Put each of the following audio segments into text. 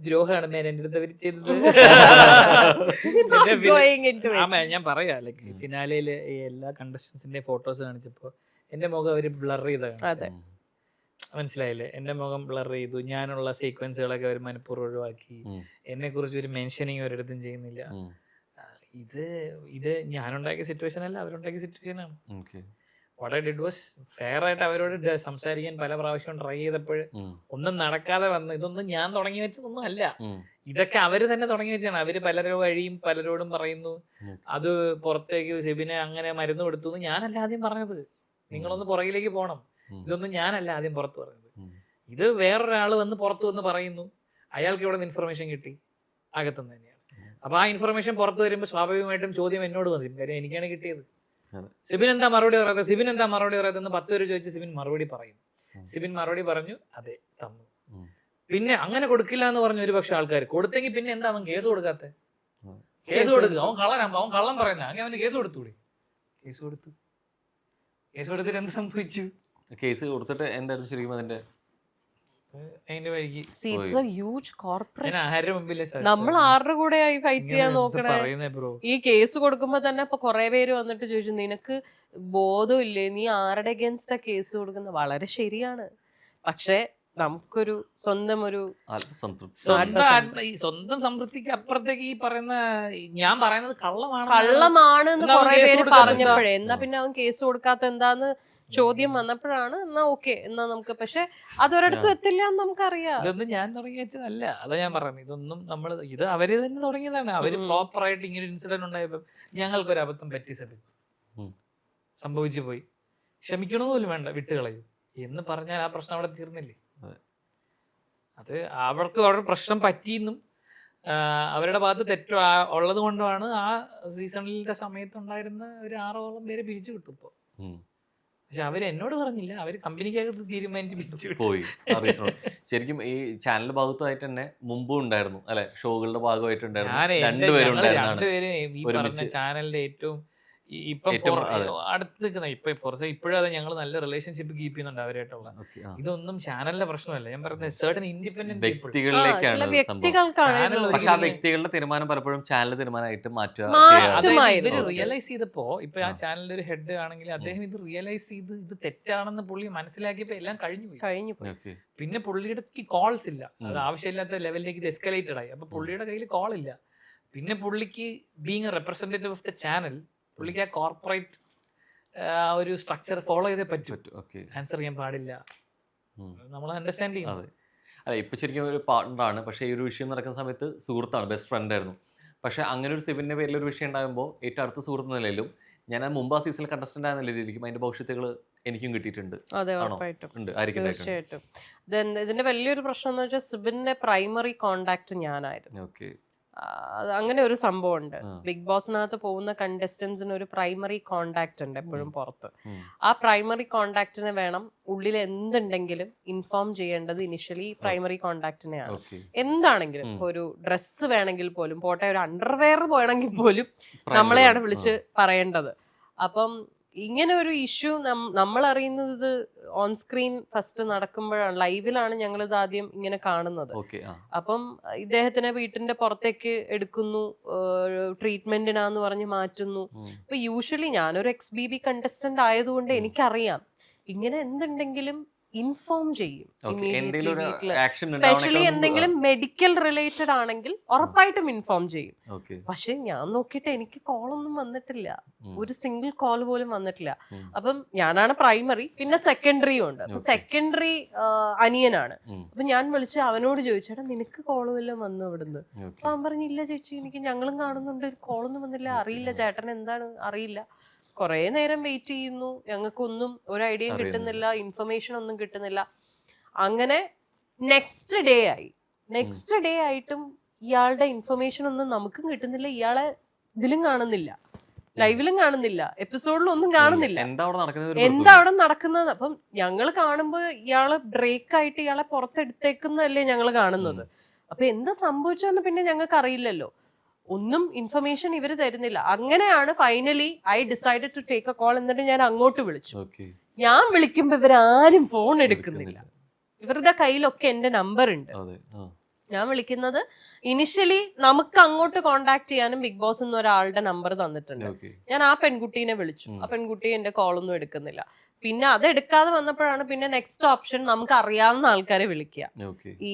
ദ്രോഹമാണ് ഞാൻ എൻ്റെ അടുത്ത് അവർ ചെയ്തത്. ഞാൻ പറയാ ലൈക്ക് ഫിനാലയില് എല്ലാ കണ്ടസ്റ്റൻസിന്റെ ഫോട്ടോസ് കാണിച്ചപ്പോ എന്റെ മുഖം അവര് ബ്ലർ ചെയ്ത മനസ്സിലായില്ലേ? എന്റെ മുഖം ബ്ലർ ചെയ്തു, ഞാനുള്ള സീക്വൻസുകളൊക്കെ അവർ മനഃപൂർവ്വം ഒഴിവാക്കി, എന്നെ കുറിച്ച് ഒരു മെൻഷനിങ് ഒരിടത്തും ചെയ്യുന്നില്ല. ഇത് ഞാനുണ്ടാക്കിയ സിറ്റുവേഷൻ അല്ല, അവരുണ്ടാക്കിയ സിറ്റുവേഷൻ ആണ്. What I did was fair ആയിട്ട് അവരോട് സംസാരിക്കാൻ പല പ്രാവശ്യം ട്രൈ ചെയ്തപ്പോൾ ഒന്നും നടക്കാതെ വന്ന്, ഇതൊന്നും ഞാൻ തുടങ്ങി വെച്ചതൊന്നും അല്ല, ഇതൊക്കെ അവര് തന്നെ തുടങ്ങി വെച്ചാണ്. അവര് പലരോ വഴിയും പലരോടും പറയുന്നു അത് പുറത്തേക്ക് സെബിനെ അങ്ങനെ മരുന്ന് കൊടുത്തു. ഞാനല്ല ആദ്യം പറഞ്ഞത്, നിങ്ങളൊന്ന് പുറകിലേക്ക് പോകണം. ഇതൊന്നും ഞാനല്ല ആദ്യം പുറത്ത് പറഞ്ഞത്, ഇത് വേറൊരാൾ വന്ന് പുറത്ത് വന്ന് പറയുന്നു. അയാൾക്ക് ഇവിടെ നിന്ന് ഇൻഫർമേഷൻ കിട്ടി, അകത്തുനിന്ന് തന്നെയാണ്. അപ്പൊ ആ ഇൻഫർമേഷൻ പുറത്ത് വരുമ്പോൾ സ്വാഭാവികമായിട്ടും ചോദ്യം എന്നോട് വന്നിരും, കാര്യം എനിക്കാണ് കിട്ടിയത്. സിബിൻ എന്താ മറുപടി പറയാത്തത്, സിബിൻ എന്താ മറുപടി പറയാത്തതെന്ന് 10 പേര് ചോദിച്ച് സിബിൻ മറുപടി പറയും. സിബിൻ മറുപടി പറഞ്ഞു, അതെ തന്നു. പിന്നെ അങ്ങനെ കൊടുക്കില്ല എന്ന് പറഞ്ഞു ഒരുപക്ഷെ ആൾക്കാർ. കൊടുത്തെങ്കിൽ പിന്നെ എന്താ അവൻ കേസ് കൊടുക്കാത്ത? കേസ് കൊടുക്കുക, അവൻ കള്ളനാകുമ്പോ അവൻ കള്ളം പറയുന്ന, അങ്ങനെ അവന് കേസ് കൊടുത്തൂടെ? കേസ് കൊടുത്തു. കേസ് കൊടുത്തിട്ട് എന്ത് സംഭവിച്ചു? കേസ് കൊടുത്തിട്ട് എന്തായിരുന്നു ശരിക്കും അതിന്റെ വഴിക്ക് നമ്മൾ ആരുടെ കൂടെ ആയി ഫൈറ്റ് ചെയ്യാൻ നോക്കണേ? ഈ കേസ് കൊടുക്കുമ്പോ തന്നെ ഇപ്പൊ കൊറേ പേര് വന്നിട്ട് ചോദിച്ചു, നിനക്ക് ബോധമില്ലേ, നീ ആരുടെ അഗേൻസ്റ്റാ കേസ് കൊടുക്കുന്നത്? വളരെ ശരിയാണ്, പക്ഷെ നമുക്കൊരു സ്വന്തം ഒരു സ്വന്തം സംതൃപ്തിക്ക് അപ്പുറത്തേക്ക് ഈ പറയുന്ന ഞാൻ പറയുന്നത് കള്ളമാണ് എന്ന് കൊറേ പേര് പറഞ്ഞപ്പോഴേ, എന്നാ പിന്നെ അവൻ കേസ് കൊടുക്കാത്ത എന്താന്ന് ചോദ്യം വന്നപ്പോഴാണ് എന്നാ ഓക്കെ എന്നാ നമുക്ക്, പക്ഷെ അതൊരിടത്തും എത്തില്ല എന്ന് നമുക്കറിയാം. ഇതൊന്നും ഞാൻ തുടങ്ങി വെച്ചതല്ല, അതാ ഞാൻ പറയുന്നത്. ഇതൊന്നും നമ്മൾ ഇത് അവര് തന്നെ തുടങ്ങിയതാണ്. അവര് പ്രോപ്പർ ആയിട്ട് ഇങ്ങനെ ഒരു ഇൻസിഡന്റ് ഉണ്ടായപ്പോ ഞങ്ങൾക്കൊരു അബദ്ധം പറ്റി, സംഭവിച്ചു പോയി, ക്ഷമിക്കണമെന്ന് വേണ്ട, വിട്ടുകളയും എന്ന് പറഞ്ഞാൽ ആ പ്രശ്നം അവിടെ തീർന്നില്ലേ? അത് അവർക്ക് അവരുടെ പ്രശ്നം പറ്റിയെന്നും അവരുടെ ഭാഗത്ത് തെറ്റ് ഉള്ളത് കൊണ്ടുമാണ് ആ സീസണിലെ സമയത്തുണ്ടായിരുന്ന ഒരു 6ഓളം പേരെ പിരിച്ചു കിട്ടും ഇപ്പോ. പക്ഷെ അവര് എന്നോട് പറഞ്ഞില്ല, അവര് കമ്പനിക്കകത്ത് തീരുമാനിച്ച് പോയി. ശരിക്കും ഈ ചാനൽ ഭാഗത്തായിട്ട് തന്നെ മുമ്പും ഉണ്ടായിരുന്നു അല്ലെ, ഷോകളുടെ ഭാഗമായിട്ടുണ്ടായിരുന്നു. രണ്ടുപേരും ഈ പറഞ്ഞ ചാനലിന്റെ ഏറ്റവും ഇപ്പം അടുത്ത് നിൽക്കുന്ന ഇപ്പോഴും അതെ, ഞങ്ങൾ നല്ല റിലേഷൻഷിപ്പ് കീപ്പ് ചെയ്യുന്നുണ്ട് അവരായിട്ടുള്ള. ഇതൊന്നും ചാനലിന്റെ പ്രശ്നമല്ല, ഞാൻ പറയുന്നത് സർട്ടൻ ഇൻഡിപെൻഡന്റ് വ്യക്തികളിലേക്കാണ് പക്ഷെ ആ വ്യക്തികളുടെ തീരുമാനം പലപ്പോഴും ചാനൽ തീരുമാനമായിട്ട് മാറ്റുക. ഇവര് റിയലൈസ് ചെയ്തപ്പോ, ഇപ്പൊ ആ ചാനലിന്റെ ഒരു ഹെഡ് ആണെങ്കിൽ അദ്ദേഹം ഇത് റിയലൈസ് ചെയ്ത് ഇത് തെറ്റാണെന്ന് പുള്ളി മനസ്സിലാക്കിയപ്പോ എല്ലാം കഴിഞ്ഞു പോയി. പിന്നെ പുള്ളിയുടെ കോൾസ് ഇല്ല, അത് ആവശ്യമില്ലാത്ത ലെവലിലേക്ക് ഇത് എസ്കലേറ്റഡ് ആയി. അപ്പൊ പുള്ളിയുടെ കയ്യിൽ കോൾ ഇല്ല. പിന്നെ പുള്ളിക്ക് being A representative of the channel, പുള്ളിക്ക് ആ കോർപ്പറേറ്റ് ഒരു സ്ട്രക്ചർ ഫോളോ ചെയ്തേ പറ്റൂ, ആൻസർ ചെയ്യാൻ പാടില്ല. നമ്മൾ അണ്ടർസ്റ്റാൻഡ് ചെയ്യുന്നത്. അല്ല, ഇപ്പൊ ശരിക്കും ഒരു പാർട്ട്ണറാണ്, പക്ഷേ ഈ ഒരു വിഷയം നടക്കുന്ന സമയത്ത് സുഹൃത്താണ്, ബെസ്റ്റ് ഫ്രണ്ട് ആയിരുന്നു. പക്ഷെ അങ്ങനെ ഒരു സിബിന്റെ പേരിൽ ഒരു വിഷയം ഉണ്ടാകുമ്പോൾ ഏറ്റവും അടുത്ത സുഹൃത്ത് നിലയിലും ഞാൻ മുമ്പ് ആ സീസണിൽ കണ്ടസ്റ്റന്റ് ആയ നിലയിലിരിക്കും അതിന്റെ ഭവിഷ്യത്തുകൾ എനിക്കും കിട്ടിയിട്ടുണ്ട്. തീർച്ചയായിട്ടും. ഇതിന്റെ വലിയൊരു പ്രശ്നം എന്ന് വെച്ചാൽ സിബിന്റെ പ്രൈമറി കോണ്ടാക്ട് ഞാനായിരുന്നു. അങ്ങനെ ഒരു സംഭവം ഉണ്ട്. ബിഗ് ബോസിനകത്ത് പോകുന്ന കണ്ടസ്റ്റൻസിന് ഒരു പ്രൈമറി കോണ്ടാക്ട് ഉണ്ട് എപ്പോഴും പുറത്ത്. ആ പ്രൈമറി കോണ്ടാക്റ്റിനെ വേണം ഉള്ളിൽ എന്തുണ്ടെങ്കിലും ഇൻഫോം ചെയ്യേണ്ടത് ഇനിഷ്യലി പ്രൈമറി കോണ്ടാക്റ്റിനെയാണ്. എന്താണെങ്കിലും ഒരു ഡ്രസ്സ് വേണമെങ്കിൽ പോലും പോട്ടെ, ഒരു അണ്ടർവെയർ വേണമെങ്കിൽ പോലും നമ്മളെയാണ് വിളിച്ച് പറയേണ്ടത്. അപ്പം ഇങ്ങനെ ഒരു ഇഷ്യൂ നമ്മൾ അറിയുന്നത് ഓൺ സ്ക്രീൻ ഫസ്റ്റ് നടക്കുമ്പോഴാണ്, ലൈവിലാണ് ഞങ്ങളിത് ആദ്യം ഇങ്ങനെ കാണുന്നത്. അപ്പം ഇദ്ദേഹത്തിനെ വീട്ടിന്റെ പുറത്തേക്ക് എടുക്കുന്നു, ട്രീറ്റ്മെന്റിനാന്ന് പറഞ്ഞ് മാറ്റുന്നു. അപ്പൊ യൂഷ്വലി ഞാനൊരു XBB കണ്ടസ്റ്റന്റ് ആയതുകൊണ്ട് എനിക്കറിയാം ഇങ്ങനെ എന്തുണ്ടെങ്കിലും ഇൻഫോം ചെയ്യും. സ്പെഷ്യലി എന്തെങ്കിലും മെഡിക്കൽ റിലേറ്റഡ് ആണെങ്കിൽ ഉറപ്പായിട്ടും ഇൻഫോം ചെയ്യും. പക്ഷെ ഞാൻ നോക്കിയിട്ട് എനിക്ക് കോളൊന്നും വന്നിട്ടില്ല, ഒരു സിംഗിൾ കോൾ പോലും വന്നിട്ടില്ല. അപ്പം ഞാനാണ് പ്രൈമറി, പിന്നെ സെക്കൻഡറിയും ഉണ്ട്. അപ്പൊ സെക്കൻഡറി അനിയനാണ്. അപ്പൊ ഞാൻ വിളിച്ച് അവനോട് ചോദിച്ചേട്ടാ നിനക്ക് കോള് വല്ലതും വന്നു ഇവിടുന്ന്? അപ്പൊ അവൻ പറഞ്ഞില്ല ചേച്ചി, എനിക്ക് ഞങ്ങളും കാണുന്നുണ്ട്, കോളൊന്നും വന്നില്ല, അറിയില്ല ചേട്ടൻ എന്താണ് അറിയില്ല. കുറെ നേരം വെയിറ്റ് ചെയ്യുന്നു, ഞങ്ങൾക്കൊന്നും ഒരു ഐഡിയയും കിട്ടുന്നില്ല, ഇൻഫർമേഷൻ ഒന്നും കിട്ടുന്നില്ല. അങ്ങനെ നെക്സ്റ്റ് ഡേ ആയിട്ടും ഇയാളുടെ ഇൻഫർമേഷൻ ഒന്നും നമുക്കും കിട്ടുന്നില്ല, ഇയാളെ ഇതിലും കാണുന്നില്ല, ലൈവിലും കാണുന്നില്ല, എപ്പിസോഡിലും ഒന്നും കാണുന്നില്ല. എന്താ അവിടെ നടക്കുന്നത്? അപ്പം ഞങ്ങൾ കാണുമ്പോ ഇയാളെ ബ്രേക്ക് ആയിട്ട് ഇയാളെ പുറത്തെടുത്തേക്കുന്നതല്ലേ ഞങ്ങൾ കാണുന്നത്. അപ്പൊ എന്താ സംഭവിച്ചതെന്ന് പിന്നെ ഞങ്ങൾക്ക് അറിയില്ലല്ലോ, ഒന്നും ഇൻഫർമേഷൻ ഇവര് തരുന്നില്ല. അങ്ങനെയാണ് finally I decided to take a call. എന്നിട്ട് ഞാൻ അങ്ങോട്ട് വിളിച്ചു. ഞാൻ വിളിക്കുമ്പോ ഇവരാരും ഫോൺ എടുക്കുന്നില്ല. ഇവരുടെ കയ്യിലൊക്കെ എന്റെ നമ്പർ ഉണ്ട്. ഞാൻ വിളിക്കുന്നത് ഇനിഷ്യലി നമുക്ക് അങ്ങോട്ട് കോണ്ടാക്ട് ചെയ്യാനും ബിഗ് ബോസ് എന്ന ഒരാളുടെ നമ്പർ തന്നിട്ടുണ്ട്. ഞാൻ ആ പെൺകുട്ടീനെ വിളിച്ചു. ആ പെൺകുട്ടി എന്റെ കോളൊന്നും എടുക്കുന്നില്ല. പിന്നെ അത് എടുക്കാതെ വന്നപ്പോഴാണ് പിന്നെ നെക്സ്റ്റ് ഓപ്ഷൻ നമുക്ക് അറിയാവുന്ന ആൾക്കാരെ വിളിക്കുക. ഈ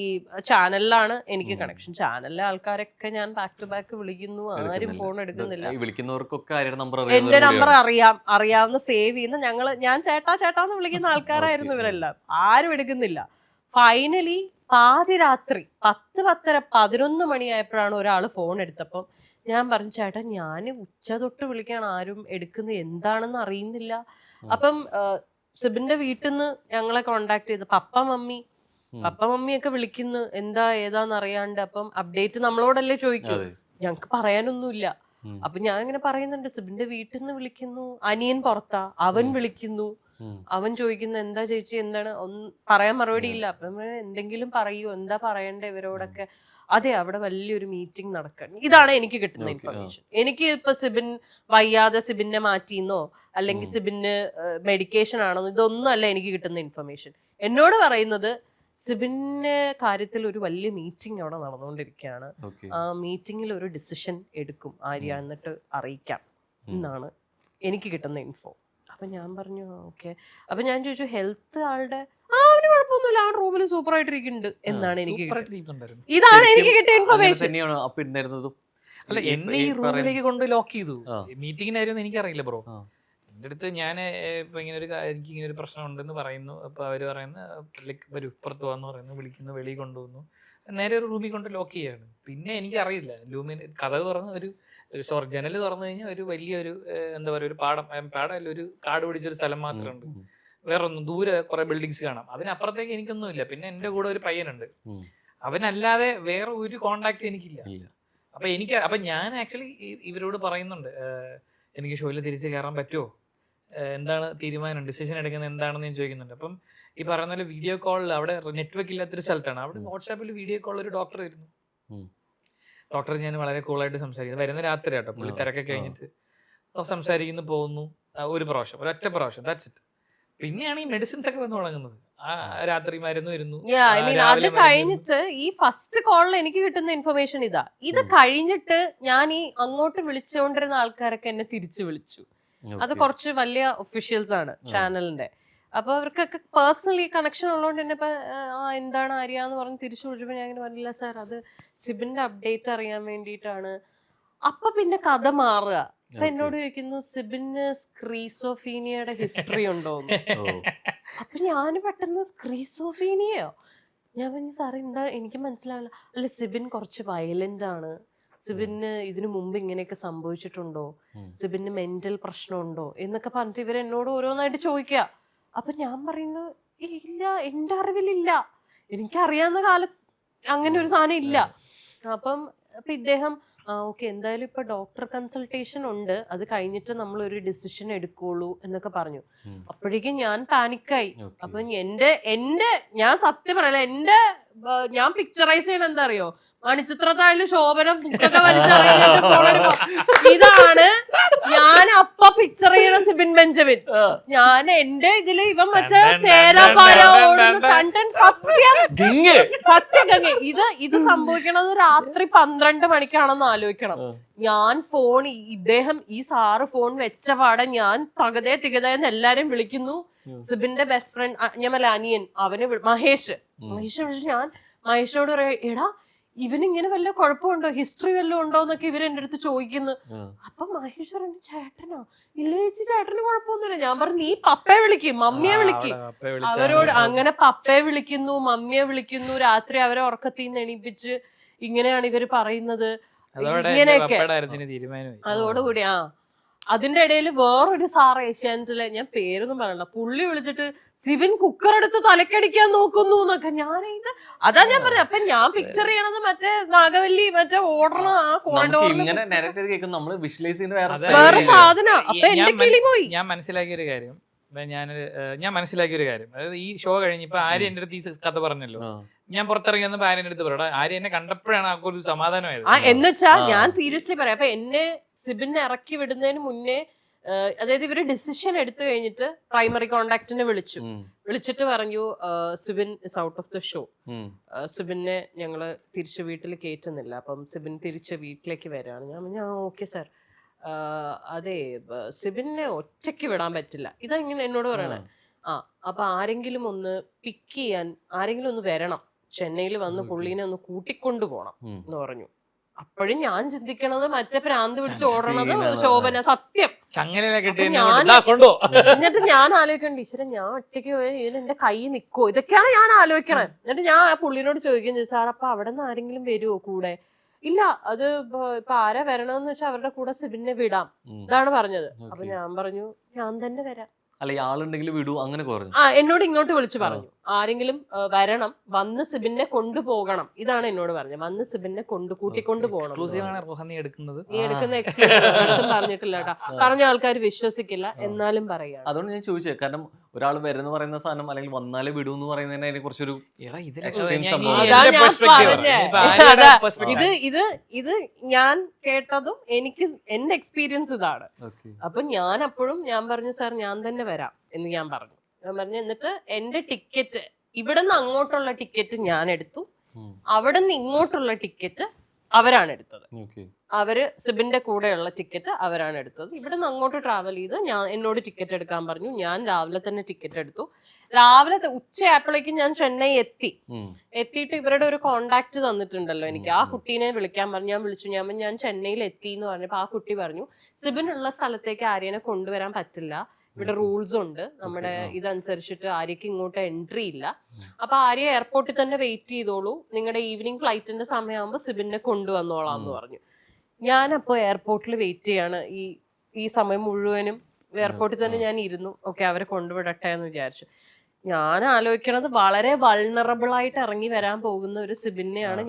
ചാനലിലാണ് എനിക്ക് കണക്ഷൻ. ചാനലിലെ ആൾക്കാരൊക്കെ ഞാൻ ബാക്ക് ടു ബാക്ക് വിളിക്കുന്നു, ആരും ഫോൺ എടുക്കുന്നില്ല. എന്റെ നമ്പർ അറിയാവുന്ന സേവ് ചെയ്യുന്ന ഞാൻ ചേട്ടാന്ന് വിളിക്കുന്ന ആൾക്കാരായിരുന്നു ഇവരെല്ലാം. ആരും എടുക്കുന്നില്ല. ഫൈനലി പാതിരാത്രി 10, 11 മണിയായപ്പോഴാണ് ഒരാള് ഫോൺ എടുത്തപ്പം ഞാൻ പറഞ്ഞു, ചേട്ടാ ഞാൻ ഉച്ച തൊട്ട് വിളിക്കാൻ ആരും എടുക്കുന്നത് എന്താണെന്ന് അറിയുന്നില്ല. അപ്പം സിബിന്റെ വീട്ടിൽ നിന്ന് ഞങ്ങളെ കോണ്ടാക്ട് ചെയ്ത് പപ്പ മമ്മിയൊക്കെ വിളിക്കുന്നു, എന്താ ഏതാന്ന് അറിയാണ്ട്. അപ്പം അപ്ഡേറ്റ് നമ്മളോടല്ലേ ചോദിക്കും, ഞങ്ങക്ക് പറയാനൊന്നുമില്ല. അപ്പൊ ഞാൻ ഇങ്ങനെ പറയുന്നുണ്ട്, സിബിന്റെ വീട്ടിൽ നിന്ന് വിളിക്കുന്നു, അനിയൻ പുറത്താ, അവൻ വിളിക്കുന്നു, അവൻ ചോദിക്കുന്നു എന്താ ചേച്ചി എന്താണ്, ഒന്നും പറയാൻ മറുപടി ഇല്ല. അപ്പൊ എന്തെങ്കിലും പറയൂ, എന്താ പറയണ്ടേ ഇവരോടൊക്കെ. അതെ, അവിടെ വലിയൊരു മീറ്റിംഗ് നടക്കാൻ. ഇതാണ് എനിക്ക് കിട്ടുന്ന ഇൻഫർമേഷൻ. എനിക്ക് ഇപ്പൊ സിബിൻ വയ്യാതെ സിബിനെ മാറ്റിന്നോ അല്ലെങ്കിൽ സിബിന് മെഡിക്കേഷൻ ആണോ ഇതൊന്നും അല്ല എനിക്ക് കിട്ടുന്ന ഇൻഫർമേഷൻ. എന്നോട് പറയുന്നത് സിബിന്റെ കാര്യത്തിൽ ഒരു വലിയ മീറ്റിംഗ് അവിടെ നടന്നുകൊണ്ടിരിക്കുകയാണ്, ആ മീറ്റിംഗിൽ ഒരു ഡിസിഷൻ എടുക്കും ആര്യ, എന്നിട്ട് അറിയിക്കാം എന്നാണ് എനിക്ക് കിട്ടുന്ന ഇൻഫോ. അപ്പൊ ഞാൻ പറഞ്ഞു ഓക്കെ. അപ്പൊ ഞാൻ ചോദിച്ചു ഹെൽത്ത് ആളുടെ, അവന് കുഴപ്പമൊന്നുമില്ല, അവൻ റൂമിൽ സൂപ്പർ ആയിട്ടിരിക്കുന്നുണ്ട് എന്നാണ് എനിക്ക്. ഇതാണ് എനിക്ക് കിട്ടിയ ഇൻഫർമേഷൻ. അല്ല, എന്നെ ഈ റൂമിലേക്ക് കൊണ്ട് ലോക്ക് ചെയ്തു. മീറ്റിങ്ങിനായിരുന്നു എനിക്കറിയില്ല ബ്രോ. എൻ്റെ അടുത്ത് ഞാൻ ഇപ്പൊ എനിക്ക് ഇങ്ങനെ ഒരു പ്രശ്നം ഉണ്ടെന്ന് പറയുന്നു. അപ്പൊ അവര് പറയുന്നത് വരും ഇപ്പുറത്ത് പോവാന്ന് പറയുന്നു, വിളിക്കുന്നു, വെളിയിൽ കൊണ്ടുപോകുന്നു, നേരെ ഒരു റൂമിൽ കൊണ്ട് ലോക്ക് ചെയ്യാണ്. പിന്നെ എനിക്കറിയില്ല, കഥ തുറന്ന് ജനൽ തുറന്നു കഴിഞ്ഞാൽ ഒരു വലിയൊരു എന്താ പറയുക, ഒരു പാടമല്ല, ഒരു കാട് പിടിച്ചൊരു സ്ഥലം മാത്രമുണ്ട്. വേറൊന്നും ദൂരെ കുറെ ബിൽഡിങ്സ് കാണാം, അതിനപ്പുറത്തേക്ക് എനിക്കൊന്നുമില്ല. പിന്നെ എൻ്റെ കൂടെ ഒരു പയ്യനുണ്ട്, അവനല്ലാതെ വേറെ ഒരു കോണ്ടാക്ട് എനിക്കില്ല. അപ്പൊ ഞാൻ ആക്ച്വലി ഇവരോട് പറയുന്നുണ്ട്, എനിക്ക് ഷോയിൽ തിരിച്ച് കയറാൻ പറ്റുമോ, എന്താണ് തീരുമാനം, ഡിസിഷൻ എടുക്കുന്നത് എന്താണെന്ന് ഞാൻ ചോദിക്കുന്നുണ്ട്. അപ്പം ഈ പറയുന്ന പോലെ വീഡിയോ കോളിൽ അവിടെ നെറ്റ്വർക്ക് ഇല്ലാത്തൊരു സ്ഥലത്താണ്, അവിടെ വാട്സാപ്പിൽ വീഡിയോ കോളിൽ ഒരു ഡോക്ടർ വരുന്നു. ഡോക്ടർ ഞാൻ വളരെ കൂളായിട്ട് സംസാരിക്കുന്നു, വരുന്ന രാത്രി കേട്ടോ, പുള്ളി തിരക്കൊക്കെ കഴിഞ്ഞിട്ട് സംസാരിക്കുന്നു, പോകുന്നു, ഒരു പ്രാവശ്യം, ഒരൊറ്റ പ്രാവശ്യം, ദാറ്റ്സ് ഇറ്റ്. പിന്നെയാണ് ഈ മെഡിസിൻസ് ഒക്കെ വന്ന് തുടങ്ങുന്നത്. രാത്രി മരുന്ന് വരുന്നു. അത് കഴിഞ്ഞിട്ട് ഈ ഫസ്റ്റ് കോളിൽ എനിക്ക് കിട്ടുന്ന ഇൻഫർമേഷൻ ഇതാ. ഇത് കഴിഞ്ഞിട്ട് ഞാൻ ഈ അങ്ങോട്ട് വിളിച്ചുകൊണ്ടിരുന്ന ആൾക്കാരൊക്കെ എന്നെ തിരിച്ചു വിളിച്ചു. അത് കുറച്ച് വലിയ ഒഫീഷ്യൽസ് ആണ് ചാനലിന്റെ. അപ്പൊ അവർക്കൊക്കെ പേഴ്സണലി കണക്ഷൻ ഉള്ളതുകൊണ്ട് തന്നെ ഇപ്പൊ എന്താണ് ആര്യാന്ന് പറഞ്ഞ് തിരിച്ചു വിളിച്ചപ്പോ ഞാൻ ഇങ്ങനെ പറഞ്ഞില്ല സാർ, അത് സിബിന്റെ അപ്ഡേറ്റ് അറിയാൻ വേണ്ടിയിട്ടാണ്. അപ്പൊ പിന്നെ കഥ മാറുക. അപ്പൊ എന്നോട് ചോദിക്കുന്നു സിബിന് സ്ക്രീസോഫീനിയയുടെ ഹിസ്റ്ററി ഉണ്ടോന്ന്. അപ്പൊ ഞാൻ പെട്ടെന്ന് സ്ക്രീസോഫീനിയോ, ഞാൻ പറഞ്ഞു സാറേ എന്താ എനിക്ക് മനസ്സിലാവില്ല. അല്ല, സിബിൻ കുറച്ച് വയലന്റ് ആണ്, സിബിന് ഇതിനു മുമ്പ് ഇങ്ങനെയൊക്കെ സംഭവിച്ചിട്ടുണ്ടോ, സിബിന് മെന്റൽ പ്രശ്നമുണ്ടോ എന്നൊക്കെ പറഞ്ഞിട്ട് ഇവരെന്നോട് ഓരോന്നായിട്ട് ചോദിക്കുക. അപ്പൊ ഞാൻ പറയുന്നു ഇല്ല, എന്റെ അറിവിലില്ല, എനിക്കറിയാവുന്ന കാലത്ത് അങ്ങനെ ഒരു സാധനം ഇല്ല. അപ്പം ഇദ്ദേഹം ഓക്കെ എന്തായാലും ഇപ്പൊ ഡോക്ടർ കൺസൾട്ടേഷൻ ഉണ്ട്, അത് കഴിഞ്ഞിട്ട് നമ്മൾ ഒരു ഡിസിഷൻ എടുക്കുള്ളൂ എന്നൊക്കെ പറഞ്ഞു. അപ്പോഴേക്കും ഞാൻ പാനിക്കായി. അപ്പൊ ഞാൻ സത്യം പറയല, ഞാൻ പിക്ചറൈസ് ചെയ്യണ എന്താ അറിയോ, മണിച്ചിത്രത്താഴില് ശോഭനം ബുക്കൊക്കെ വലിച്ചറിയുന്ന ഇതാണ് ഞാൻ അപ്പ പിക്ചർ ചെയ്യണ സിബിൻ ബെഞ്ചമിൻ. ഞാൻ എന്റെ ഇതില് ഇവൻ മറ്റേ സത്യം ഇത് സംഭവിക്കണത് രാത്രി 12 മണിക്കാണെന്ന് ആലോചിക്കണം. ഞാൻ ഇദ്ദേഹം ഈ സാറ് ഫോൺ വെച്ച പാടെ ഞാൻ തികതയെന്ന് എല്ലാരും വിളിക്കുന്നു. സിബിന്റെ ബെസ്റ്റ് ഫ്രണ്ട് ഞാൻ അനിയൻ, അവന് മഹേഷ് വിളിച്ചു. ഞാൻ മഹേഷിനോട് പറയാ, എടാ ഇവനിങ്ങനെ വല്ല കുഴപ്പമുണ്ടോ, ഹിസ്റ്ററി വല്ലതും ഉണ്ടോ എന്നൊക്കെ ഇവരെന്റെ അടുത്ത് ചോദിക്കുന്നു. അപ്പൊ മഹേശ്വരൻ ചേട്ടനോ, ഇല്ല ചേച്ചി ചേട്ടന് കുഴപ്പമൊന്നുമില്ല. ഞാൻ പറഞ്ഞു നീ പപ്പയെ വിളിക്കും, മമ്മിയെ വിളിക്കും. അവരോട് അങ്ങനെ പപ്പയെ വിളിക്കുന്നു, മമ്മിയെ വിളിക്കുന്നു, രാത്രി അവരെ ഉറക്കത്തിൽ നിന്ന് എണീപ്പിച്ച് ഇങ്ങനെയാണ് ഇവര് പറയുന്നത്, ഇങ്ങനെയൊക്കെ. അതോടുകൂടി അതിന്റെ ഇടയിൽ വേറൊരു സാർ ഏഷ്യാനെറ്റിലെ, ഞാൻ പേരൊന്നും പറയണ്ട, പുള്ളി വിളിച്ചിട്ട് സിബിൻ കുക്കർ എടുത്ത് തലക്കടിക്കാൻ നോക്കുന്നു എന്നൊക്കെ. അതാ ഞാൻ പറഞ്ഞത്. അപ്പൊ ഞാൻ പിക്ചർ ചെയ്യണത് മറ്റേ നാഗവല്ലി മറ്റേ ഓർഡർ വേറെ സാധനം. അപ്പൊ എന്റെ കിളി പോയി. ഞാൻ മനസ്സിലാക്കിയൊരു കാര്യം, അതായത് ഈ ഷോ കഴിഞ്ഞപ്പോ ആര്യ എന്റെ അടുത്ത് ഈ കഥ പറഞ്ഞല്ലോ, ഞാൻ പുറത്തിറങ്ങി വന്നപ്പോ ആര്യ എന്റെ അടുത്ത് പറയടാ, ആര്യ എന്നെ കണ്ടപ്പോഴാണ് ആ ഒരു സമാധാനമായത്. എന്നുവെച്ചാ ഞാൻ സീരിയസ്ലി പറയാം, അപ്പൊ എന്നെ സിബിനെ ഇറക്കി വിടുന്നതിന് മുന്നേ അതായത് ഇവര് ഡിസിഷൻ എടുത്തു കഴിഞ്ഞിട്ട് പ്രൈമറി കോണ്ടാക്ടിനെ വിളിച്ചിട്ട് പറഞ്ഞു Sibin is out of the show, സിബിനെ ഞങ്ങള് തിരിച്ച് വീട്ടിൽ കയറ്റുന്നില്ല, അപ്പം സിബിൻ തിരിച്ച് വീട്ടിലേക്ക് വരികയാണ്. ഞാൻ പറഞ്ഞു ഓക്കെ സാർ, അതെ സിബിനെ ഒറ്റയ്ക്ക് വിടാൻ പറ്റില്ല, ഇതാ ഇങ്ങനെ എന്നോട് പറയണേ. അപ്പൊ ആരെങ്കിലും ഒന്ന് പിക്ക് ചെയ്യാൻ ആരെങ്കിലും ഒന്ന് വരണം, ചെന്നൈയിൽ വന്ന് പുള്ളീനെ ഒന്ന് കൂട്ടിക്കൊണ്ടു പോണം എന്ന് പറഞ്ഞു. അപ്പോഴും ഞാൻ ചിന്തിക്കണത് മറ്റേ ഭ്രാന്ത് പിടിച്ച് ഓടണത് ശോഭന, സത്യം. എന്നിട്ട് ഞാൻ ആലോചിക്കണ്ട, ഈശ്വരൻ ഞാൻ ഒറ്റയ്ക്ക് പോയി എന്റെ കൈ നിക്കോ, ഇതൊക്കെയാണ് ഞാൻ ആലോചിക്കണേ. എന്നിട്ട് ഞാൻ ആ പുള്ളിനോട് ചോദിക്കുകയും ചെയ്തു, സാർ അപ്പൊ അവിടെ നിന്ന് ആരെങ്കിലും വരുമോ കൂടെ? ഇല്ല, അത് ഇപ്പൊ ആരാ വരണമെന്ന് വെച്ചാൽ അവരുടെ കൂടെ സിബിനെ വിടാം, ഇതാണ് പറഞ്ഞത്. അപ്പൊ ഞാൻ പറഞ്ഞു ഞാൻ തന്നെ വരാം. അല്ല ആളുണ്ടെങ്കിൽ വിടൂ അങ്ങനെ പറഞ്ഞു. എന്നോട് ഇങ്ങോട്ട് വിളിച്ചു പറഞ്ഞു ആരെങ്കിലും വരണം, വന്ന് സിബിനെ കൊണ്ടുപോകണം, ഇതാണ് എന്നോട് പറഞ്ഞത്. വന്ന് സിബിനെ കൂട്ടിക്കൊണ്ടു പോകണം. നീ എടുക്കുന്ന എക്സ്ക്ലൂസീവ് പറഞ്ഞിട്ടില്ല കേട്ടോ, പറഞ്ഞ ആൾക്കാർ വിശ്വസിക്കില്ല, എന്നാലും പറയാം. അതുകൊണ്ട് ഞാൻ ചോദിച്ചത്, കാരണം ഒരാൾ വരുന്ന പറയുന്ന സാധനം അല്ലെങ്കിൽ വന്നാലേ വിടൂ എന്ന് പറയുന്നതിന് അതിനെ കുറിച്ചൊരു ഇത് ഞാൻ കേട്ടതും എനിക്ക് എന്റെ എക്സ്പീരിയൻസ് ഇതാണ്. അപ്പൊ ഞാൻ അപ്പോഴും ഞാൻ പറഞ്ഞു സാർ ഞാൻ തന്നെ വരാം എന്ന് ഞാൻ പറഞ്ഞു. എന്നിട്ട് എന്റെ ടിക്കറ്റ് ഇവിടെ നിന്ന് അങ്ങോട്ടുള്ള ടിക്കറ്റ് ഞാൻ എടുത്തു, അവിടെ നിന്ന് ഇങ്ങോട്ടുള്ള ടിക്കറ്റ് അവരാണ് എടുത്തത്. അവര് സിബിന്റെ കൂടെയുള്ള ടിക്കറ്റ് അവരാണ് എടുത്തത്. ഇവിടെ നിന്ന് അങ്ങോട്ട് ട്രാവൽ ചെയ്ത് എന്നോട് ടിക്കറ്റ് എടുക്കാൻ പറഞ്ഞു. ഞാൻ രാവിലെ തന്നെ ടിക്കറ്റ് എടുത്തു. രാവിലെ ഉച്ചയായപ്പോഴേക്കും ഞാൻ ചെന്നൈ എത്തിയിട്ട് ഇവരുടെ ഒരു കോണ്ടാക്ട് തന്നിട്ടുണ്ടല്ലോ എനിക്ക്, ആ കുട്ടീനെ വിളിക്കാൻ പറഞ്ഞു. ഞാൻ വിളിച്ചു, ഞാൻ ചെന്നൈയിൽ എത്തി എന്ന് പറഞ്ഞപ്പോ ആ കുട്ടി പറഞ്ഞു സിബിനുള്ള സ്ഥലത്തേക്ക് ആര്യനെ കൊണ്ടുവരാൻ പറ്റില്ല, ഇവിടെ റൂൾസ് ഉണ്ട്, നമ്മുടെ ഇതനുസരിച്ചിട്ട് ആര്യക്ക് ഇങ്ങോട്ട് എൻട്രി ഇല്ല, അപ്പൊ ആര്യ എയർപോർട്ടിൽ തന്നെ വെയിറ്റ് ചെയ്തോളൂ, നിങ്ങളുടെ ഈവനിങ് ഫ്ലൈറ്റിന്റെ സമയമാകുമ്പോൾ സിബിനെ കൊണ്ടുവന്നോളാം എന്ന് പറഞ്ഞു. ഞാനപ്പോ എയർപോർട്ടിൽ വെയിറ്റ് ചെയ്യാണ്, ഈ സമയം മുഴുവനും എയർപോർട്ടിൽ തന്നെ ഞാൻ ഇരുന്നു. ഓക്കെ അവരെ കൊണ്ടുവിടട്ടെ എന്ന് വിചാരിച്ചു. ഞാൻ ആലോചിക്കണത് വളരെ വൾണറബിൾ ആയിട്ട് ഇറങ്ങി വരാൻ പോകുന്ന ഒരു സിബിനെയാണ്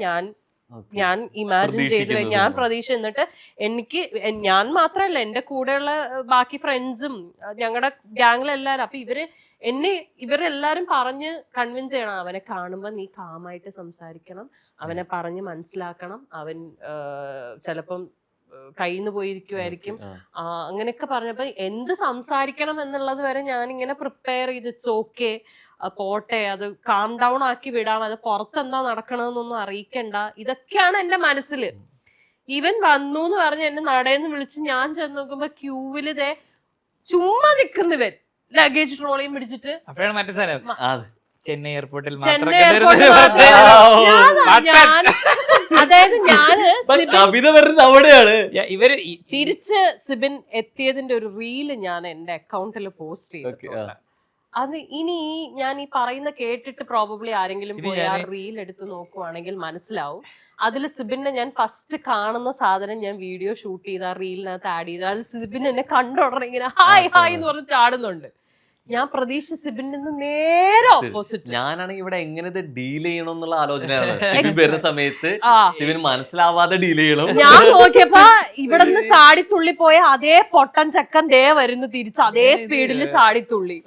ഞാൻ ഇമാജിൻ ചെയ്ത്, ഞാൻ പ്രതീക്ഷ. എന്നിട്ട് ഞാൻ മാത്രല്ല എന്റെ കൂടെയുള്ള ബാക്കി ഫ്രണ്ട്സും ഞങ്ങളുടെ ഗ്യാങ്ങിലെല്ലാരും, അപ്പൊ ഇവരെല്ലാരും പറഞ്ഞ് കൺവിൻസ് ചെയ്യണം, അവനെ കാണുമ്പോ നീ കാമായിട്ട് സംസാരിക്കണം, അവനെ പറഞ്ഞ് മനസ്സിലാക്കണം, അവൻ ചിലപ്പം കയ്യിൽ നിന്ന് പോയിരിക്കുമായിരിക്കും, അങ്ങനെയൊക്കെ പറഞ്ഞപ്പോ എന്ത് സംസാരിക്കണം എന്നുള്ളത് വരെ ഞാനിങ്ങനെ പ്രിപ്പയർ ചെയ്ത് ഇറ്റ്സ് ഓക്കെ പോട്ടെ, അത് കാം ഡൗൺ ആക്കി വിടാം, അത് പുറത്തെന്താ നടക്കണമെന്നൊന്നും അറിയിക്കണ്ട, ഇതൊക്കെയാണ് എന്റെ മനസ്സില്. ഇവൻ വന്നു എന്ന് പറഞ്ഞ് എന്നെ നടയെന്ന് വിളിച്ച് ഞാൻ ചെന്ന് നോക്കുമ്പോ ക്യൂവില് ചുമ്മാ നിക്കുന്നവൻ ലഗേജ് ട്രോളിയും പിടിച്ചിട്ട് ചെന്നൈ എയർപോർട്ടിൽ അതായത് ഞാന് ഇവര് തിരിച്ച് സിബിൻ എത്തിയതിന്റെ ഒരു റീല് ഞാൻ എന്റെ അക്കൗണ്ടിൽ പോസ്റ്റ് ചെയ്തിട്ടുണ്ട്. അത് ഇനി ഞാൻ ഈ പറയുന്ന കേട്ടിട്ട് പ്രോബബ്ലി ആരെങ്കിലും പോയി ആ റീൽ എടുത്ത് നോക്കുവാണെങ്കിൽ മനസ്സിലാവും. അതിൽ സിബിനെ ഞാൻ ഫസ്റ്റ് കാണുന്ന സാധനം ഞാൻ വീഡിയോ ഷൂട്ട് ചെയ്ത് ആ റീലിനകത്ത് ആഡ് ചെയ്ത്, അത് സിബിൻ എന്നെ കണ്ടോടനെ ഇങ്ങനെ ഹായ് ഹായ് എന്ന് പറഞ്ഞ് ചാടുന്നുണ്ട്. ഞാൻ പ്രതീക്ഷ സിബിൻ നിന്ന് നേരെ ഓപ്പോസിറ്റ്. ഞാനാണെങ്കിൽ ഇവിടെ എങ്ങനെ ഇത് ഡീൽ ചെയ്യണം എന്നുള്ള ആലോചനയാണ്. സിബിൻ വരുന്ന സമയത്ത് സിബിൻ മനസ്സിലാവാതെ ഡീൽ ചെയ്യണം. ഞാൻ നോക്കിയപ്പോ ഇവിടെ നിന്ന് ചാടിത്തുള്ളി പോയ അതേ പൊട്ടൻ ചക്കൻ വരുന്നു തിരിച്ച് അതേ സ്പീഡിൽ ചാടിത്തുള്ളി.